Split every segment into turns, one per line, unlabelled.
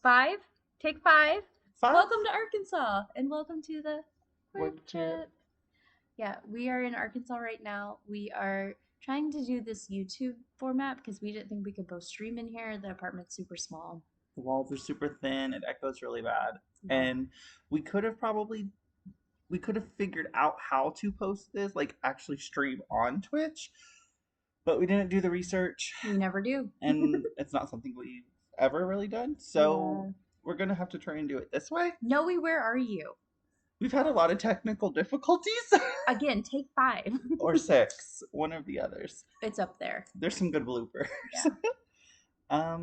Five? Take five.
Five?
Welcome to Arkansas and welcome to the
Work
work trip. Yeah, we are in Arkansas right now. We are trying to do this YouTube format because we didn't think we could both stream in here. The apartment's super small.
The walls are super thin. It echoes really bad.
Yeah.
And we could have figured out how to post this, like actually stream on Twitch, but we didn't do the research,
We never do.
and it's not something we've ever really done. So we're gonna have to try and do it this way.
Noe, where are you?
We've had a lot of technical difficulties.
Again, take five.
Or six, one of the others.
It's up there.
There's some good bloopers.
Yeah.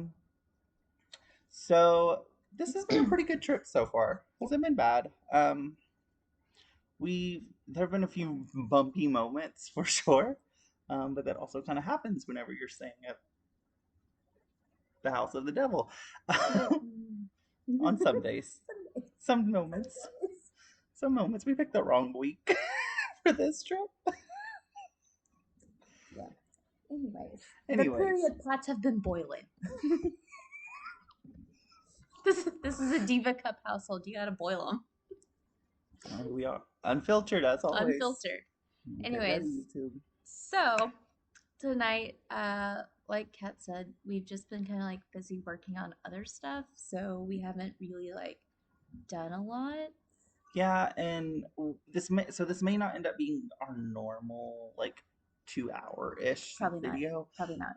So this has been a pretty good trip so far. Hasn't been bad. There have been a few bumpy moments for sure, but that also kind of happens whenever you're staying at the house of the devil. On some days, some moments we picked the wrong week for this trip.
Yeah. Anyways, the
Anyways.
period pots have been boiling. This is a Diva Cup household. You gotta boil them.
We are unfiltered as always.
Unfiltered.
Okay,
Anyways,
ready, YouTube.
So tonight, like Kat said, we've just been kind of like busy working on other stuff, so we haven't really like done a lot.
Yeah, and this may not end up being our normal like 2-hour-ish
Probably not.
video.
Probably not.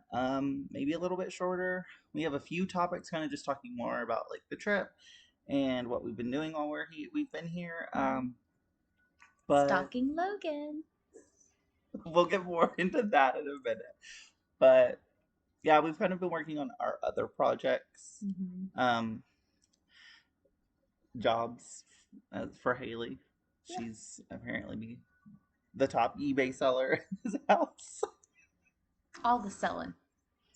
Maybe a little bit shorter. We have a few topics, kind of just talking more about like the trip and what we've been doing while we've been here. But
Stalking Logan.
we'll get more into that in a minute. But yeah, we've kind of been working on our other projects. Jobs for Haley.
Yeah.
She's apparently the top eBay seller in his house.
All the selling.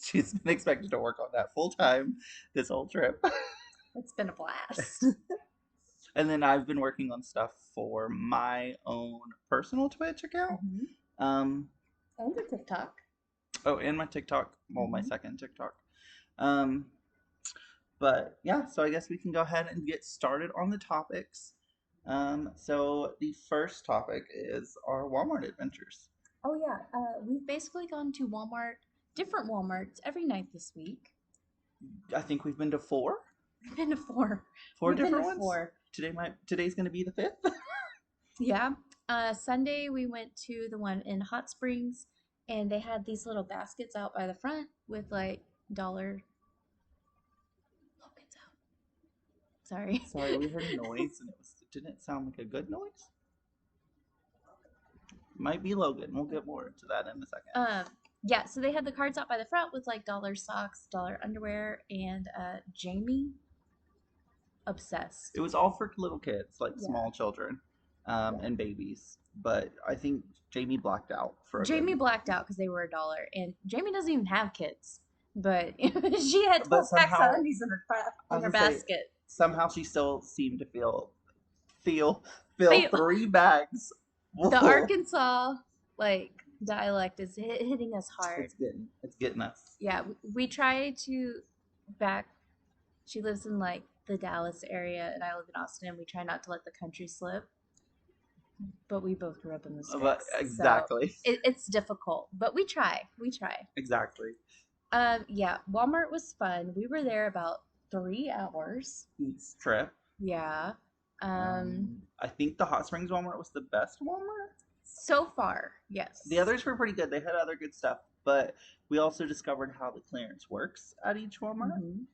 She's been expected to work on that full time this whole trip.
It's been a blast.
And then I've been working on stuff for my own personal Twitch account.
And your TikTok.
Oh, and my TikTok. Well, my second TikTok. But yeah, so I guess we can go ahead and get started on the topics. So the first topic is our Walmart adventures.
Oh yeah, we've basically gone to different Walmarts every night this week.
I think we've been to 4.
We've been to 4.
Four
We've been
different
to
ones.
4.
Today's gonna be the 5th.
Yeah. Sunday we went to the one in Hot Springs, and they had these little baskets out by the front with like dollar. Logan's out. Sorry.
Sorry, we heard a noise and it didn't sound like a good noise. Might be Logan. We'll get more into that in a second.
Yeah, so they had the cards out by the front with like dollar socks, dollar underwear, and Jamie obsessed.
It was all for little kids, like small children, and babies. But I think Jamie blacked out for
Jamie blacked out because they were $1, and Jamie doesn't even have kids, but she had 12 packs of undies in her basket.
Somehow she still seemed to feel 3 bags.
The Arkansas like dialect is hitting us hard.
It's getting us.
Yeah, we try to she lives in like the Dallas area and I live in Austin, and we try not to let the country slip, but we both grew up in the sticks.
Exactly.
So it's difficult, but we try
Exactly.
Yeah, Walmart was fun. We were there about 3 hours
each trip.
Yeah.
I think the Hot Springs Walmart was the best Walmart
so far. Yes.
The others were pretty good. They had other good stuff, but we also discovered how the clearance works at each Walmart.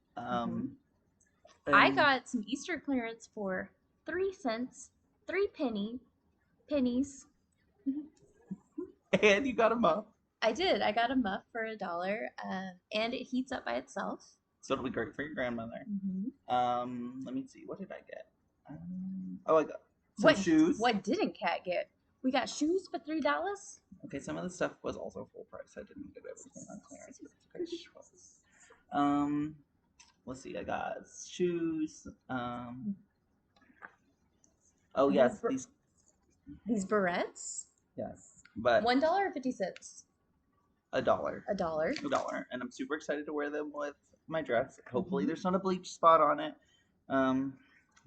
I got some Easter clearance for 3 cents, 3 pennies.
And you got a muff.
I did. I got a muff for $1, and it heats up by itself.
So it'll be great for your grandmother. Let me see. What did I get? I got some shoes.
What didn't Kat get? We got shoes for $3.
Okay, some of the stuff was also full price. I didn't get everything on clearance. Let's see. I got shoes. Oh yes,
these barrettes.
Yes, but
$1.50.
$1.
$1.
$1, and I'm super excited to wear them with my dress. Hopefully,
Mhm.
there's not a bleach spot on it,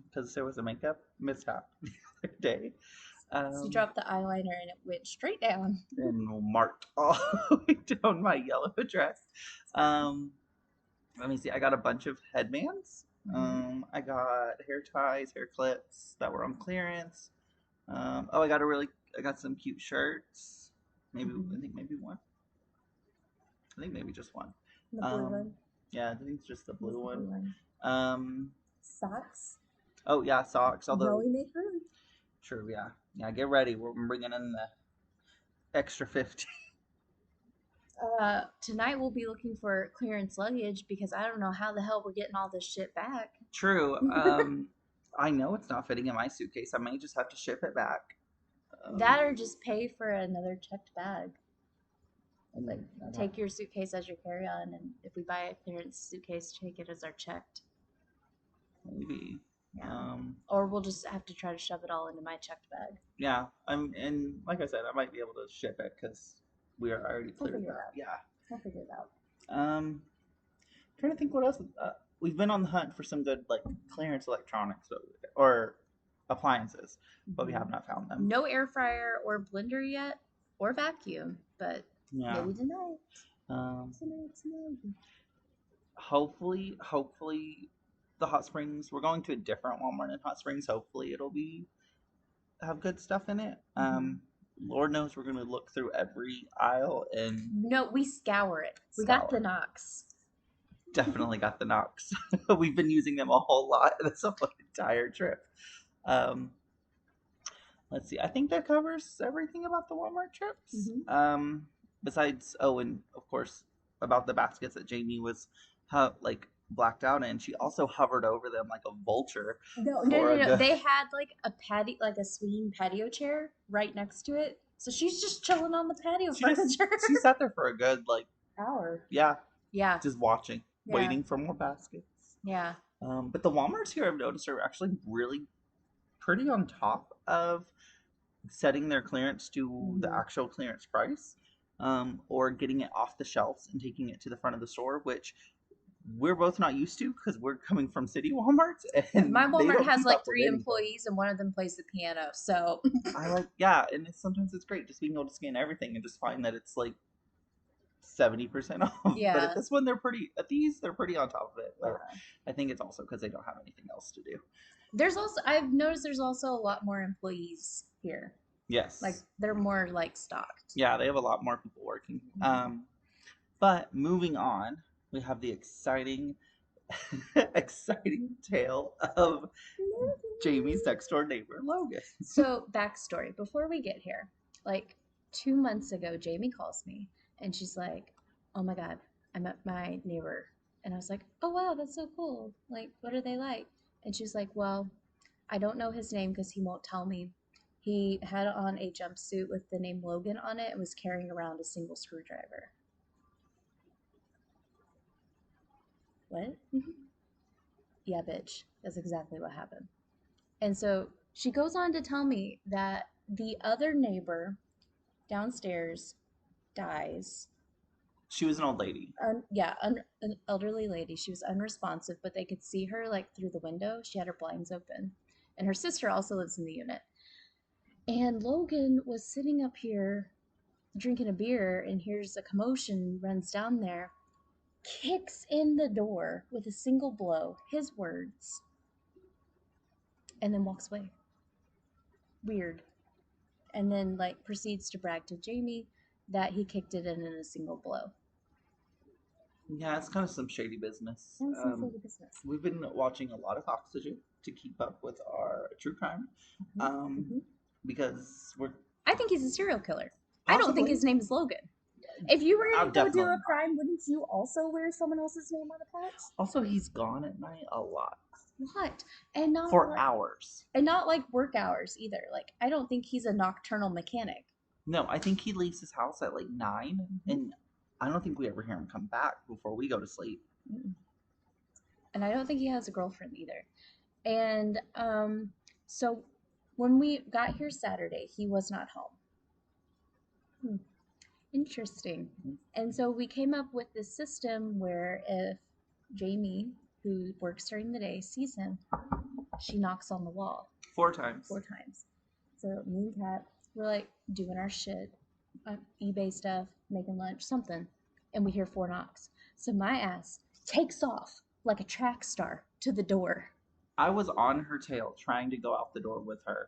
because there was a makeup mishap the other day.
So you dropped the eyeliner and it went straight down.
And marked all the way down my yellow dress. Let me see. I got a bunch of headbands. I got hair ties, hair clips that were on clearance. I got some cute shirts. Maybe I think maybe one. I think maybe just one.
The blue one.
Yeah, I think it's just the blue
The
one.
blue one. Socks.
Oh yeah, socks. Although
we make room.
sure, yeah. Get ready. We're bringing in the extra 50.
Tonight we'll be looking for clearance luggage because I don't know how the hell we're getting all this shit back.
True. I know it's not fitting in my suitcase. I may just have to ship it back.
That or just pay for another checked bag.
Like
Take your suitcase as your carry-on, and if we buy a clearance suitcase, take it as our checked.
Maybe.
Yeah. Or we'll just have to try to shove it all into my checked bag.
Yeah. And like I said, I might be able to ship it because we are already cleared that. Yeah.
We'll figure it out.
Trying to think what else. We've been on the hunt for some good like clearance electronics or appliances, but we have not found them.
No air fryer or blender yet, or vacuum, but
yeah.
maybe tonight.
Hopefully, the Hot Springs. We're going to a different Walmart in Hot Springs. Hopefully, it'll have good stuff in it. Lord knows we're gonna look through every aisle and
no, we scour it. We got the Knox.
Definitely got the Knox. We've been using them a whole lot this whole entire trip. Let's see. I think that covers everything about the Walmart trips. Besides, and of course about the baskets that Jamie was blacked out in. She also hovered over them like a vulture.
No. They had like a swinging patio chair right next to it. So she's just chilling on the patio furniture.
She sat there for a good
hour.
Yeah.
Yeah.
Just watching, waiting for more baskets.
Yeah.
But the Walmarts here I've noticed are actually really pretty on top of setting their clearance to the actual clearance price, or getting it off the shelves and taking it to the front of the store, which we're both not used to because we're coming from city Walmarts. And
my Walmart has like 3 employees and one of them plays the piano. So
and sometimes it's great just being able to scan everything and just find that it's like 70% off.
Yeah.
But at this one, they're pretty on top of it. But I think it's also because they don't have anything else to do.
I've noticed there's also a lot more employees here.
Yes.
Like they're more like stocked.
Yeah, they have a lot more people working. But moving on, we have the exciting tale of Jamie's next door neighbor, Logan.
So backstory, before we get here, like 2 months ago, Jamie calls me and she's like, "Oh my God, I met my neighbor." And I was like, "Oh wow, that's so cool. Like, what are they like?" And she's like, "Well, I don't know his name because he won't tell me. He had on a jumpsuit with the name Logan on it and was carrying around a single screwdriver." What? Yeah, bitch. That's exactly what happened. And so she goes on to tell me that the other neighbor downstairs dies.
She was an old lady.
An elderly lady. She was unresponsive, but they could see her like through the window. She had her blinds open. And her sister also lives in the unit. And Logan was sitting up here drinking a beer and hears a commotion, runs down there, kicks in the door with a single blow, his words, and then walks away. Weird. And then like proceeds to brag to Jamie that he kicked it in a single blow.
Yeah, it's kind of some shady business. We've been watching a lot of Oxygen to keep up with our true crime, because
I think he's a serial killer. Possibly. I don't think his name is Logan. If you were going to go do a crime, wouldn't you also wear someone else's name on a patch?
Also, he's gone at night a lot.
What? And not
for hours.
And not like work hours either. Like, I don't think he's a nocturnal mechanic.
No, I think he leaves his house at like 9, and I don't think we ever hear him come back before we go to sleep.
And I don't think he has a girlfriend either. And so when we got here Saturday, he was not home. Interesting. And so we came up with this system where if Jamie, who works during the day, sees him, she knocks on the wall
4 times.
4 times. So me and Kat, we're like doing our shit, eBay stuff, making lunch, something, and we hear 4 knocks. So my ass takes off like a track star to the door.
I was on her tail trying to go out the door with her,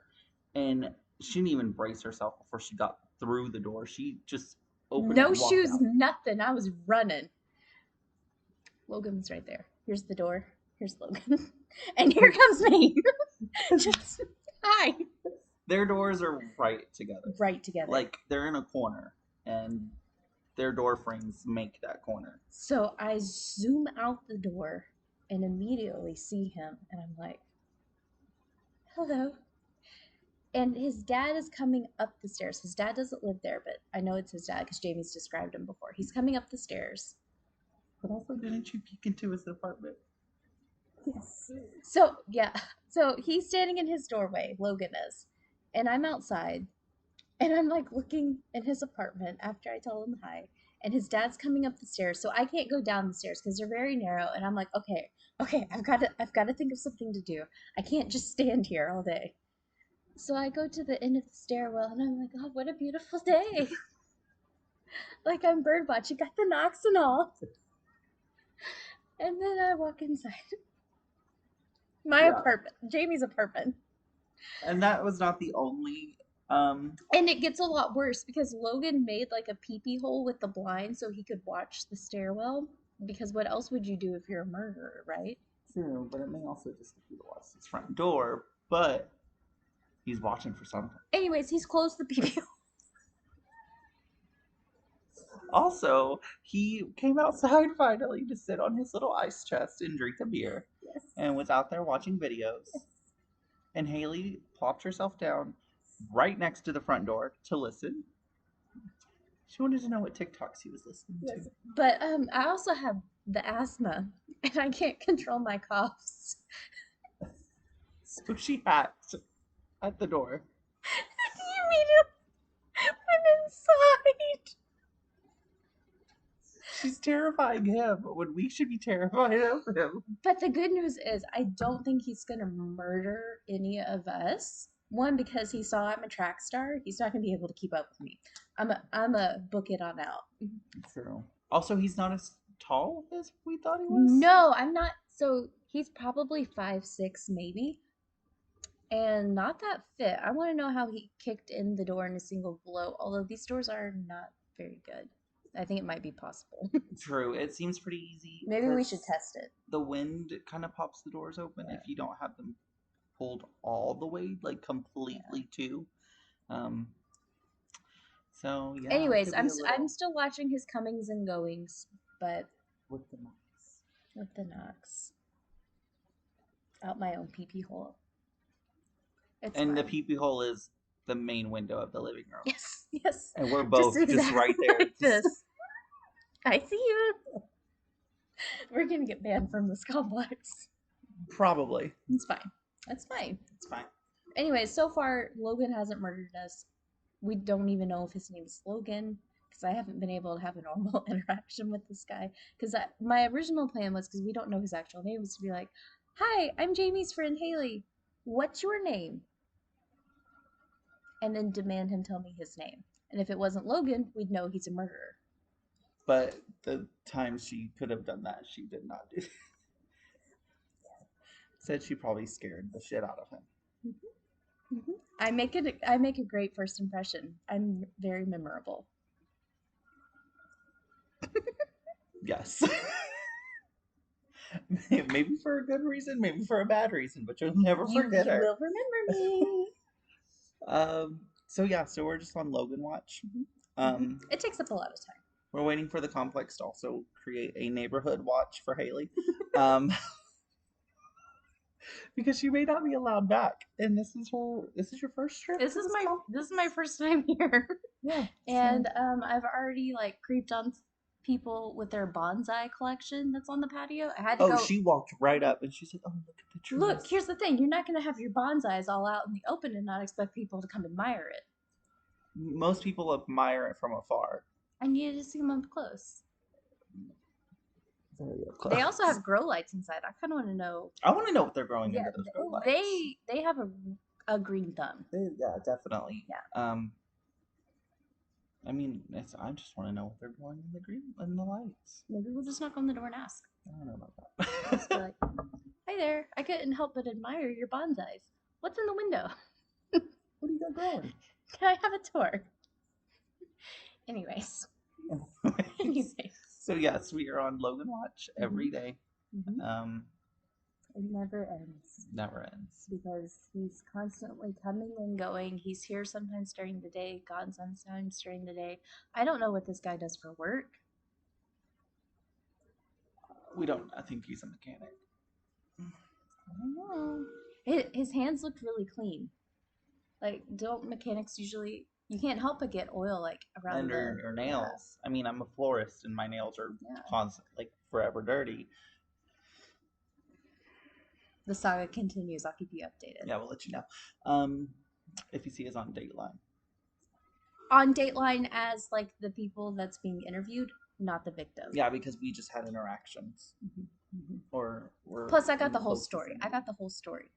and she didn't even brace herself before she got through the door. She just opened
No
it and walked
shoes,
out.
nothing. I was running. Logan's right there. Here's the door. Here's Logan. And here comes me. Just hi.
Their doors are right together.
Right together.
Like they're in a corner, and their door frames make that corner.
So I zoom out the door and immediately see him, and I'm like, hello. And his dad is coming up the stairs. His dad doesn't live there, but I know it's his dad because Jamie's described him before. He's coming up the stairs.
But also, didn't you peek into his apartment?
Yes. So, yeah. So he's standing in his doorway, Logan is. And I'm outside. And I'm like looking in his apartment after I tell him hi. And his dad's coming up the stairs. So I can't go down the stairs because they're very narrow. And I'm like, okay, I've got to think of something to do. I can't just stand here all day. So I go to the end of the stairwell and I'm like, oh, what a beautiful day. Like I'm bird watching, got the knocks and all. And then I walk inside. My apartment, Jamie's apartment.
And that was not the only.
And it gets a lot worse because Logan made like a peepee hole with the blind so he could watch the stairwell. Because what else would you do if you're a murderer, right?
True, but it may also just be to watch his front door. But he's watching for something.
Anyways, he's closed the peepee hole.
Also, he came outside finally to sit on his little ice chest and drink a beer.
Yes.
And was out there watching videos. Yes. And Haley plopped herself down right next to the front door to listen. She wanted to know what TikToks he was listening to.
But I also have the asthma, and I can't control my coughs.
So she hacked at the door.
You immediately went inside.
She's terrifying him when we should be terrified of him.
But the good news is I don't think he's going to murder any of us. One, because he saw I'm a track star. He's not going to be able to keep up with me. I'm a book it on out.
True. Also, he's not as tall as we thought he was.
No, I'm not. So he's probably 5'6", maybe. And not that fit. I want to know how he kicked in the door in a single blow. Although these doors are not very good. I think it might be possible.
True. It seems pretty easy.
Maybe we should test it.
The wind kind of pops the doors open if you don't have them pulled all the way, like completely too. So yeah.
Anyways, I'm still watching his comings and goings, but
with the knocks.
With the knocks. Out my own pee-pee hole.
It's and fine. The pee-pee hole is the main window of the living room.
Yes, yes.
And we're both just right there.
Like this. I see you. We're gonna get banned from this complex.
Probably.
It's fine. That's fine.
It's fine.
Anyways, so far Logan hasn't murdered us. We don't even know if his name is Logan because I haven't been able to have a normal interaction with this guy. Because my original plan was, because we don't know his actual name, was to be like, "Hi, I'm Jamie's friend Haley. What's your name?" And then demand him tell me his name. And if it wasn't Logan, we'd know he's a murderer.
But the time she could have done that, she did not do. Said she probably scared the shit out of him.
Mm-hmm. Mm-hmm. I make a great first impression. I'm very memorable.
Yes. Maybe for a good reason, maybe for a bad reason, but you'll never forget her.
You will remember me.
So yeah, so we're just on Logan watch.
It takes up a lot of time.
We're waiting for the complex to also create a neighborhood watch for Haley. Because she may not be allowed back. And this is your first trip?
This is my first time here.
Yeah.
And I've already like creeped on people with their bonsai collection that's on the patio. I had to go.
She walked right up and she said, "Oh, look at the trees."
Look, here's the thing. You're not going to have your bonsais all out in the open and not expect people to come admire it.
Most people admire it from afar.
I needed to see them up close.
Very up
They also
close.
have grow lights inside. I kind of want to know.
I want to know what they're growing
Yeah,
into those grow lights.
they have a green thumb.
Yeah, definitely.
Yeah.
I mean, I just want to know what they're growing in the green in the lights.
Maybe we'll just knock on the door and ask.
I don't know about
Just be
that.
like, "Hi there. I couldn't help but admire your bonsais. What's in the window?
What do you got growing?
Can I have a tour?" Anyways. Anyways.
So yes, we are on Logan Watch every day.
Mhm. It never ends.
Never ends.
Because he's constantly coming and going. He's here sometimes during the day, gone sometimes during the day. I don't know what this guy does for work.
We don't. I think he's a mechanic.
I don't know. His hands looked really clean. Like, don't mechanics usually? You can't help but get oil like around
And her nails. I mean, I'm a florist, and my nails are constant, like forever dirty.
The saga continues. I'll keep you updated.
Yeah, we'll let you know. If you see us on Dateline.
On Dateline as like the people that's being interviewed, not the victim.
Yeah, because we just had interactions. Or
plus, I got the whole story. I got the whole story.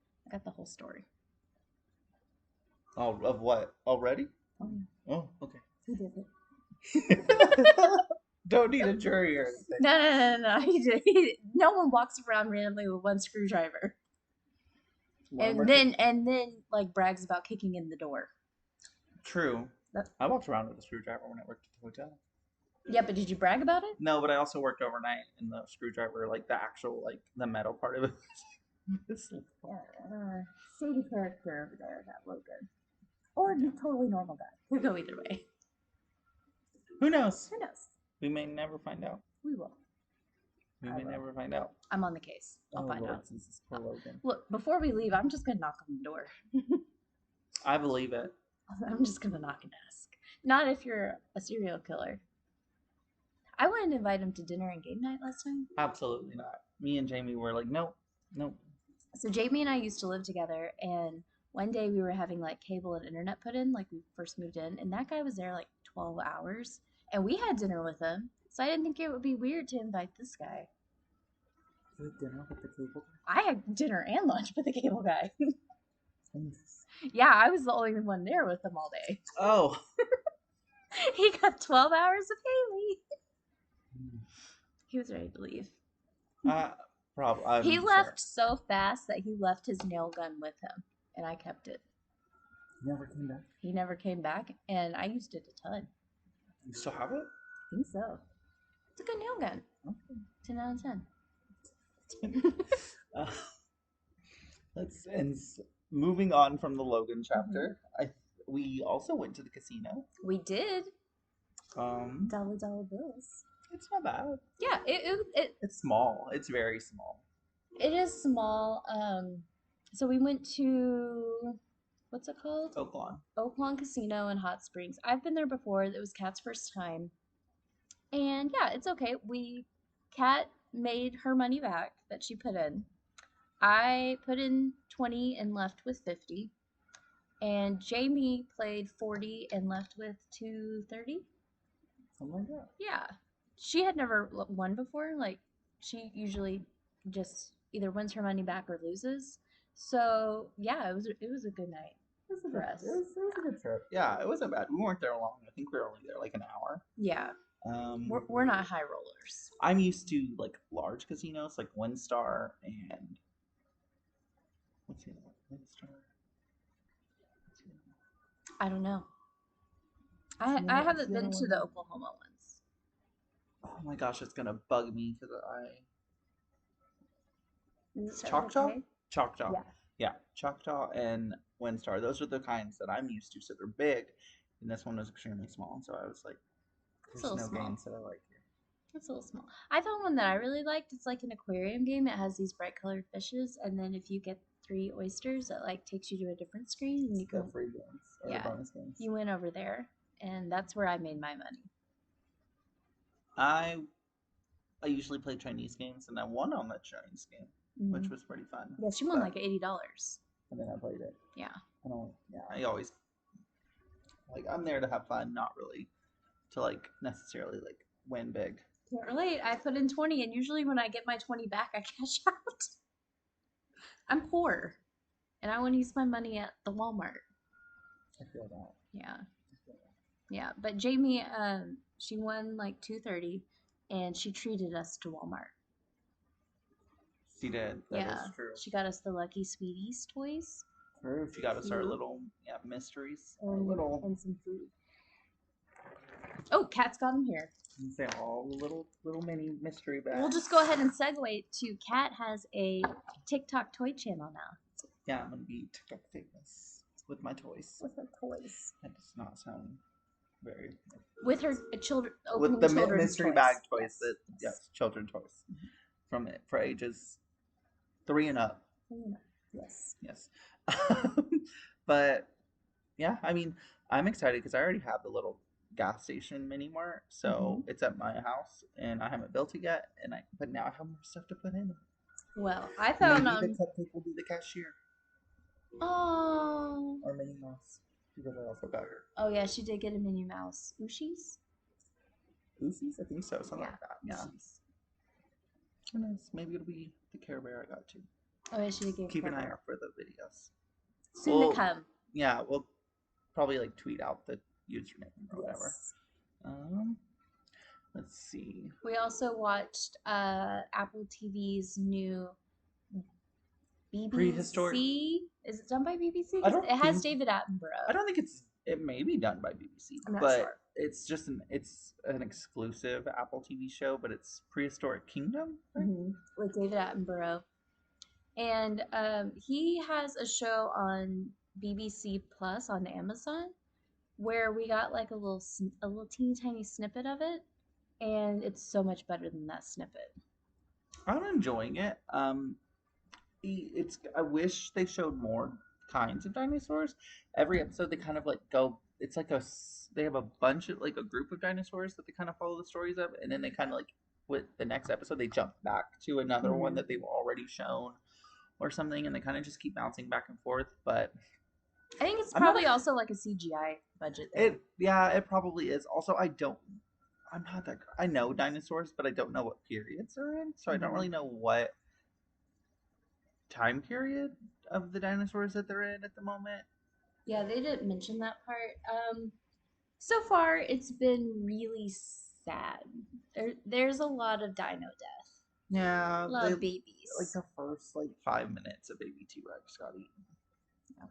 Oh, of what? Already?
Oh,
yeah. Oh, okay.
He did it.
Don't need a jury or anything.
No. He did. No one walks around randomly with one screwdriver. And then like brags about kicking in the door.
True. I walked around with a screwdriver when I worked at the hotel.
Yeah, but did you brag about it?
No, but I also worked overnight, and the screwdriver, like the actual, like the metal part of it.
Shady character over there, that Logan. Or a totally normal guy. Could go either way.
Who knows?
Who knows?
We may never find out.
We will.
We may never find out.
I'm on the case. I'll find out.
Jesus, poor Logan.
Look, before we leave, I'm just gonna knock on the door.
I believe it.
I'm just gonna knock and ask. Not if you're a serial killer. I wanted to invite him to dinner and game night last time.
Absolutely not. Me and Jamie were like, nope.
So Jamie and I used to live together, and one day we were having like cable and internet put in, like we first moved in, and that guy was there like 12 hours, and we had dinner with him. So I didn't think it would be weird to invite this guy.
You had dinner with the cable guy?
I had dinner and lunch with the cable guy. Yeah, I was the only one there with him all day.
Oh.
He got 12 hours of Haley. He was ready to leave.
Probably.
He left so fast that he left his nail gun with him, and I kept it.
He never came back?
He never came back, and I used it a ton.
You still have it?
I think so. It's a good nail gun. Okay. 10 out of 10.
Moving on from the Logan chapter, we also went to the casino.
We did.
Dollar
bills.
It's not bad.
Yeah,
it's small. It's very small.
It is small. So we went to, what's it called? Oaklawn Casino in Hot Springs. I've been there before. It was Kat's first time. And yeah, it's okay. Kat made her money back that she put in. I put in 20 and left with 50. And Jamie played 40 and left with 230.
Something like that.
Yeah. She had never won before. Like, she usually just either wins her money back or loses. So, yeah, it was a good night for us.
It was a good trip. Yeah, it wasn't bad. We weren't there long. I think we were only there like an hour.
Yeah. We're not high rollers.
I'm used to like large casinos like WinStar and what's the other one? WinStar.
I don't know. I haven't been to the Oklahoma ones.
Oh my gosh, it's gonna bug me because
Choctaw?
Choctaw. Yeah, Choctaw and WinStar. Those are the kinds that I'm used to. So they're big, and this one was extremely small. So I was like, "There's no games that I like here."
It's a little small. I found one that I really liked. It's like an aquarium game. It has these bright colored fishes, and then if you get 3 oysters, it like takes you to a different screen, and you can
free games.
Yeah, bonus games. You went over there, and that's where I made my money.
I usually play Chinese games, and I won on that Chinese game, which was pretty fun.
Yeah, she won like $80.
And then I played it.
Yeah.
I always like I'm there to have fun, not really to like necessarily like win big.
Can't relate. I put in 20, and usually when I get my 20 back, I cash out. I'm poor, and I want to use my money at the Walmart.
I feel that.
Yeah, yeah. But Jamie, she won like 230, and she treated us to Walmart.
She did. That
Yeah,
is true.
she got us the Lucky Sweeties toys.
True. She got us our
Cute.
little mysteries. Our little.
And some food. Oh, Kat's got them here.
You say all the little mini mystery bags.
We'll just go ahead and segue to Kat has a TikTok toy channel now.
Yeah, I'm gonna be TikTok famous with my toys.
With her toys.
That does not sound very.
With her children.
With the
children's
mystery
toys.
bag toys
Yes.
that yes, children toys, from it for ages 3 and up.
Yes.
Yes, but yeah, I mean, I'm excited because I already have the little gas station mini mart, so it's at my house, and I haven't built it yet, but now I have more stuff to put in.
Well, I found
Maybe the cupcake will be the cashier.
Oh.
Or Minnie Mouse, because I also got her.
Oh yeah, she did get a Minnie Mouse. Ooshies?
Oosies? I think so, something like that. Yeah.
Oosies.
Who knows? Maybe it'll be the Care Bear I got too.
Oh yeah, she did get
Keep an
Care
eye
Bear.
out for the videos.
Soon to come.
Yeah, we'll probably like tweet out the username or whatever. Let's see.
We also watched Apple TV's new BBC.
Prehistoric.
Is it done by BBC?
I don't
It has
think-
David Attenborough.
I don't think it may be done by BBC,
I'm not
but
sure.
it's just it's an exclusive Apple TV show, but it's Prehistoric Kingdom, right?
With David Attenborough. And he has a show on BBC Plus on Amazon where we got like a little teeny tiny snippet of it, and it's so much better than that snippet.
I'm enjoying it. I wish they showed more kinds of dinosaurs. Every episode they kind of like go. It's like they have a bunch of like a group of dinosaurs that they kind of follow the stories of, and then they kind of like with the next episode they jump back to another one that they've already shown or something, and they kind of just keep bouncing back and forth. But
I think it's probably also like a CGI budget thing.
It probably is. Also, I'm not that. I know dinosaurs, but I don't know what periods they're in, so I don't really know what time period of the dinosaurs that they're in at the moment.
Yeah, they didn't mention that part. So far, it's been really sad. There's a lot of dino death.
Yeah,
A lot of babies.
Like the first 5 minutes, a baby T-Rex got eaten.
Yeah.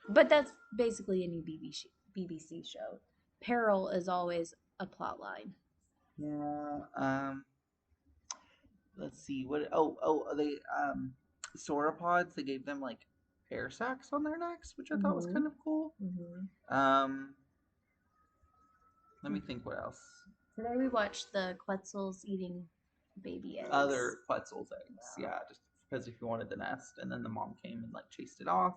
But that's basically a new BBC show. Peril is always a plot line.
Yeah. Let's see what. They sauropods. They gave them like air sacs on their necks, which I thought was kind of cool. Let me think what else.
Today we watched the Quetzals eating baby eggs.
Other Quetzal's eggs, yeah, just because if you wanted the nest, and then the mom came and like chased it off.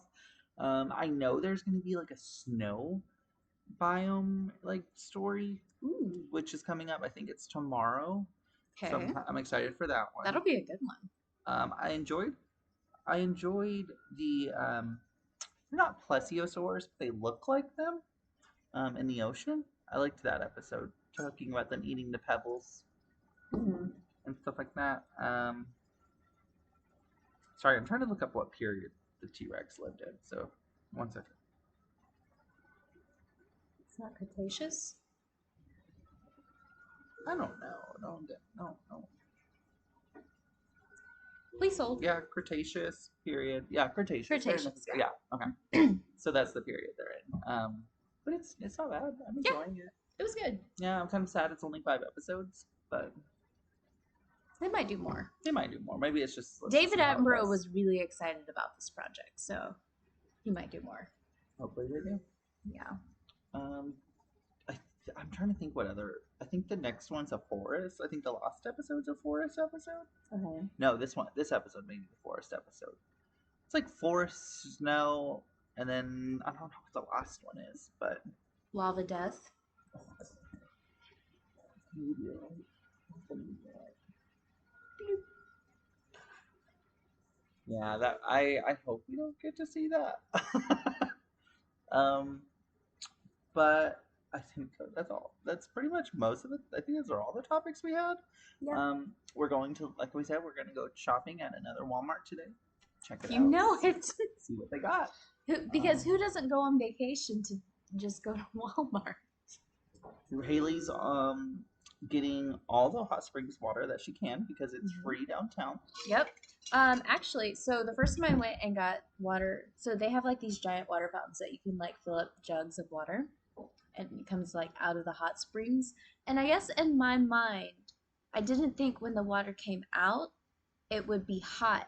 I know there's gonna be like a snow biome like story, which is coming up. I think it's tomorrow.
Okay.
So I'm excited for that one.
That'll be a good one.
I enjoyed the they're not plesiosaurs, but they look like them in the ocean. I liked that episode, talking about them eating the pebbles and stuff like that. Sorry, I'm trying to look up what period the T-Rex lived in. So, 1 second.
It's not Cretaceous?
I don't know. No.
Please hold.
Yeah, Cretaceous period. Yeah, Cretaceous.
Cretaceous,
Yeah. Okay. So that's the period they're in. But it's not bad. I'm enjoying it.
It was good.
Yeah, I'm kind of sad it's only 5 episodes, but
They might do more.
they might do more. Maybe it's just
David Attenborough was really excited about this project, so he might do more.
Hopefully they do.
Yeah.
I'm trying to think what other. I think the next one's a forest. I think the last episode's a forest episode.
Okay.
No, this episode may be the forest episode. It's like forest, snow, and then I don't know what the last one is, but
Lava Death.
Yeah, that I hope we don't get to see that. But I think that's all. That's pretty much most of it. I think those are all the topics we had.
Yeah.
We're going to, like we said, we're going to go shopping at another Walmart today. Check it
You
out.
know it.
See what they got.
Because who doesn't go on vacation to just go to Walmart?
Haley's getting all the hot springs water that she can because it's free downtown.
Yep. Actually, so the first time I went and got water, so they have like these giant water fountains that you can like fill up jugs of water, and it comes like out of the hot springs. And I guess in my mind, I didn't think when the water came out, it would be hot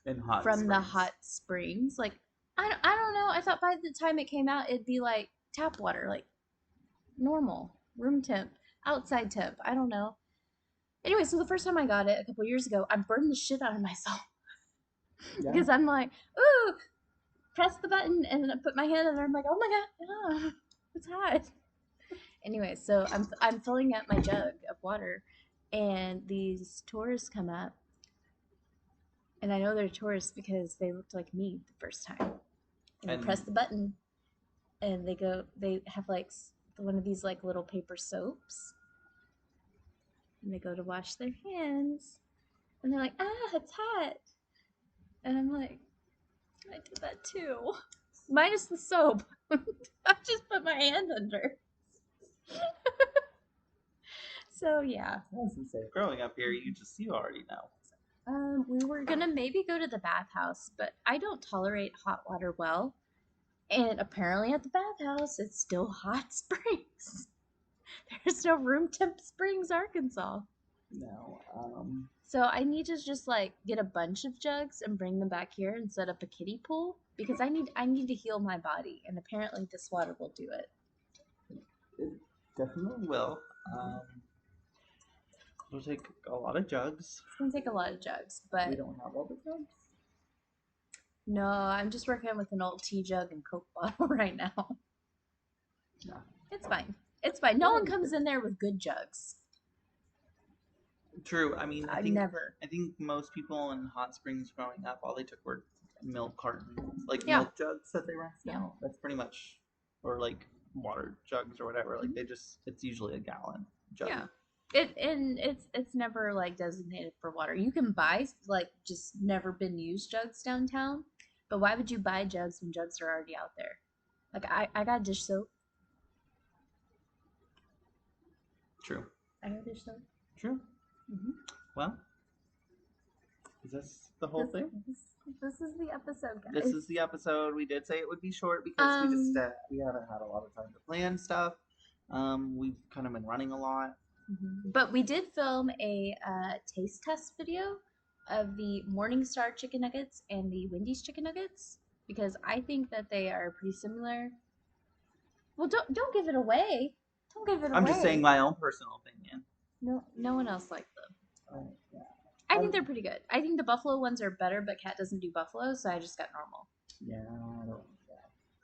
In hot
from the
springs.
hot springs. Like, I don't know. I thought by the time it came out, it'd be like tap water, like normal, room temp, outside temp. I don't know. Anyway, so the first time I got it a couple years ago, I burned the shit out of myself
Yeah.
because I'm like, ooh, press the button, and then I put my hand in there. I'm like, oh my god, it's hot. Anyway, so I'm filling up my jug of water, and these tourists come up, and I know they're tourists because they looked like me the first time. And I press the button, and they have like one of these like little paper soaps, and they go to wash their hands, and they're like, it's hot. And I'm like, I did that too. Minus the soap. I just put my hand under. So yeah.
That's insane. Growing up here, you already know.
We were gonna maybe go to the bathhouse, but I don't tolerate hot water well. And apparently at the bathhouse, it's still hot springs. There's no room temp springs, Arkansas.
No.
So I need to just like get a bunch of jugs and bring them back here and set up a kiddie pool because I need to heal my body, and apparently this water will do it.
It definitely will. It'll take a lot of jugs.
It's gonna take a lot of jugs, but
We don't have all the jugs.
no, I'm just working with an old tea jug and Coke bottle right now.
No.
It's fine. It's fine. No one comes in there with good jugs.
True. I mean, I
Never.
think most people in hot springs growing up, all they took were milk cartons, like
Yeah.
milk jugs that they rinsed
Yeah.
out. That's pretty much, or like water jugs or whatever. Like it's usually a gallon jug.
Yeah. It's never like designated for water. You can buy like just never been used jugs downtown, but why would you buy jugs when jugs are already out there? Like I got dish soap.
True.
I got dish soap.
True.
Mm-hmm.
Well, is this the whole thing?
This is the episode, guys.
This is the episode. We did say it would be short because we haven't had a lot of time to plan stuff. We've kind of been running a lot.
Mm-hmm. But we did film a taste test video of the Morningstar chicken nuggets and the Wendy's chicken nuggets because I think that they are pretty similar. Well, don't give it away. Don't give it away.
I'm just saying my own personal opinion.
No one else liked them.
Yeah.
I think they're pretty good. I think the buffalo ones are better, but Kat doesn't do buffalo, so I just got normal.
Yeah,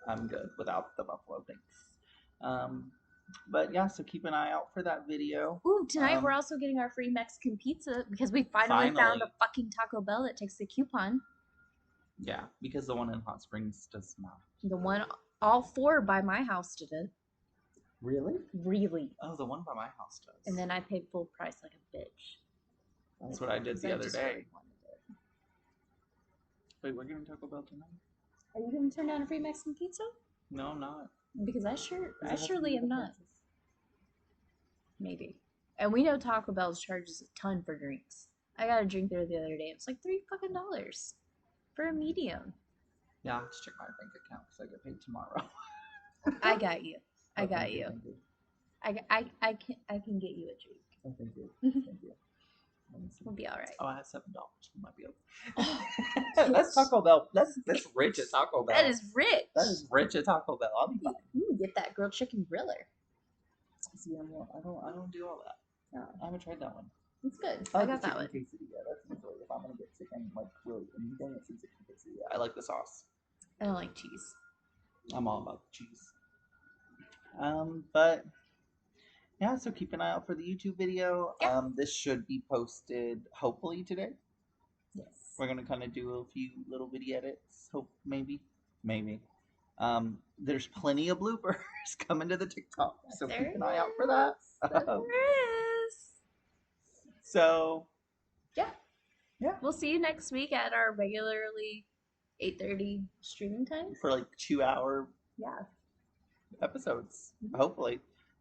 I'm good without the buffalo things. But yeah, so keep an eye out for that video.
Ooh, tonight we're also getting our free Mexican pizza because we finally found a fucking Taco Bell that takes the coupon.
Yeah, because the one in Hot Springs does not.
The one, all four by my house did it.
Really?
Really.
Oh, the one by my house does.
And then I paid full price like a bitch.
That's what I did the other day. Wait, we're getting Taco Bell tonight?
Are you going to turn down a free Mexican pizza?
No, I'm not.
Because I surely am not. Maybe. And we know Taco Bell charges a ton for drinks. I got a drink there the other day. It was like $3 for a medium.
Yeah, I'll have to check my bank account because I get paid tomorrow.
I got you. I got you.
Thank you.
I can get you a drink.
Oh, thank you. Thank you.
We'll be all right.
Oh, I have $7. We might be okay. That's Taco Bell. That's rich at Taco Bell.
That is rich.
That is rich at Taco Bell. I'll be fine.
Ooh, get that grilled chicken griller.
See, I don't do all that. No, I haven't tried that one.
It's good.
I
I got that one.
Quesadilla. That's usually if I'm gonna get chicken, like really anything, it's a chicken quesadilla. I like the sauce.
I don't like cheese.
I'm all about the cheese. But yeah, so keep an eye out for the YouTube video.
Yeah.
This should be posted hopefully today.
Yes.
We're gonna kind of do a few little video edits. Hope maybe. There's plenty of bloopers coming to the TikTok, so
There
keep an eye out for that.
There is.
So
Yeah.
Yeah.
We'll see you next week at our regularly 8:30 streaming time.
For like 2-hour
Yeah.
episodes, hopefully.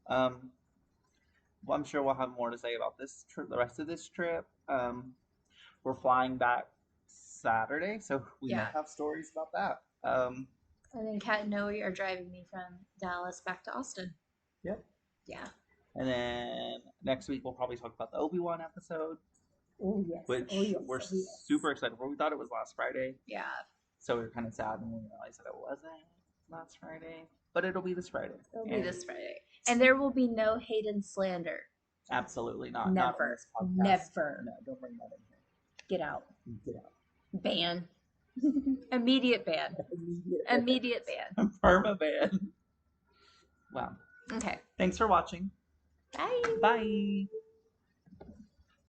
Well, I'm sure we'll have more to say about this trip, the rest of this trip. We're flying back Saturday, so we may have stories about that.
And then Kat and Noe are driving me from Dallas back to Austin.
Yep.
Yeah.
And then next week we'll probably talk about the Obi-Wan episode.
Oh yes.
Which we're super excited for. We thought it was last Friday.
Yeah.
So we were kind of sad when we realized that it wasn't last Friday. But it'll be this Friday.
It'll be this Friday. And there will be no Hayden slander.
Absolutely not.
Never.
Not on this podcast.
Never.
No, don't bring that in here.
Get out.
Get out.
Ban. Immediate ban. Immediate ban.
Perma ban. Wow.
Okay.
Thanks for watching.
Bye.
Bye.